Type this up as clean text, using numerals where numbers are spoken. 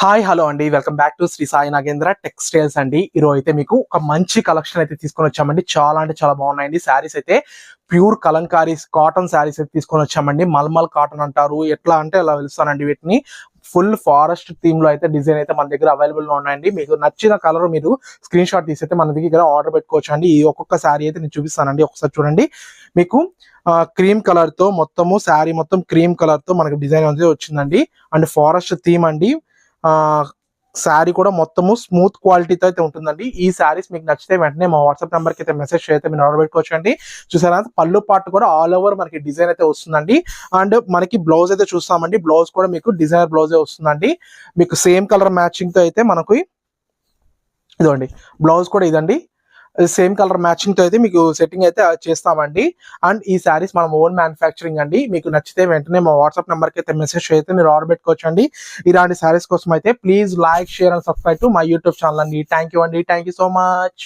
Hi hello అండి, welcome back to Shri Sai Nagendra textiles అండి. ఈరోజు అయితే మీకు ఒక మంచి కలెక్షన్ అయితే తీసుకొని వచ్చామండి. చాలా అంటే చాలా బాగున్నాయండి. శారీస్ అయితే ప్యూర్ కలంకారీ కాటన్ శారీస్ అయితే తీసుకొని వచ్చామండి. మల్మల్ కాటన్ అంటారు, ఎట్లా అంటే అలా పిలుస్తానండి వీటిని. ఫుల్ ఫారెస్ట్ థీమ్ లో అయితే డిజైన్ అయితే మన దగ్గర అవైలబుల్ గా ఉన్నాయండి. మీకు నచ్చిన కలర్ మీరు స్క్రీన్ షాట్ తీసి అయితే మన దగ్గర ఆర్డర్ పెట్టుకోవచ్చు అండి. ఈ ఒక్కొక్క శారీ అయితే నేను చూపిస్తానండి, ఒకసారి చూడండి. మీకు క్రీమ్ కలర్ తో మొత్తము శారీ మొత్తం క్రీమ్ కలర్ తో మనకి డిజైన్ అనేది వచ్చిందండి. అండ్ ఫారెస్ట్ థీమ్ అండి. శారీ కూడా మొత్తము స్మూత్ క్వాలిటీతో అయితే ఉంటుందండి. ఈ శారీస్ మీకు నచ్చితే వెంటనే మా వాట్సాప్ నెంబర్ కి అయితే మెసేజ్ చేస్తే మీరు ఆర్డర్ పెట్టుకోవచ్చు అండి. చూసారా, పళ్ళు పాటు కూడా ఆల్ ఓవర్ మనకి డిజైన్ అయితే వస్తుందండి. అండ్ మనకి బ్లౌజ్ అయితే చూస్తామండి. బ్లౌజ్ కూడా మీకు డిజైనర్ బ్లౌజే వస్తుందండి. మీకు సేమ్ కలర్ మ్యాచింగ్ తో అయితే మనకు ఇదండి బ్లౌజ్ కూడా ఇదండి. సేమ్ కలర్ మ్యాచింగ్ తో అయితే మీకు సెట్టింగ్ అయితే చేస్తామండి. అండ్ ఈ శారీస్ మనం ఓన్ మ్యానుఫ్యాక్చరింగ్ అండి. మీకు నచ్చితే వెంటనే మా వాట్సాప్ నెంబర్ కి అయితే మెసేజ్ చేస్తే మీరు ఆర్డర్ పెట్టుకోవచ్చు అండి. ఇలాంటి శారీస్ కోసం అయితే please like, share and subscribe to my YouTube channel అండి. థ్యాంక్ యూ అండి, థ్యాంక్ యూ సో మచ్.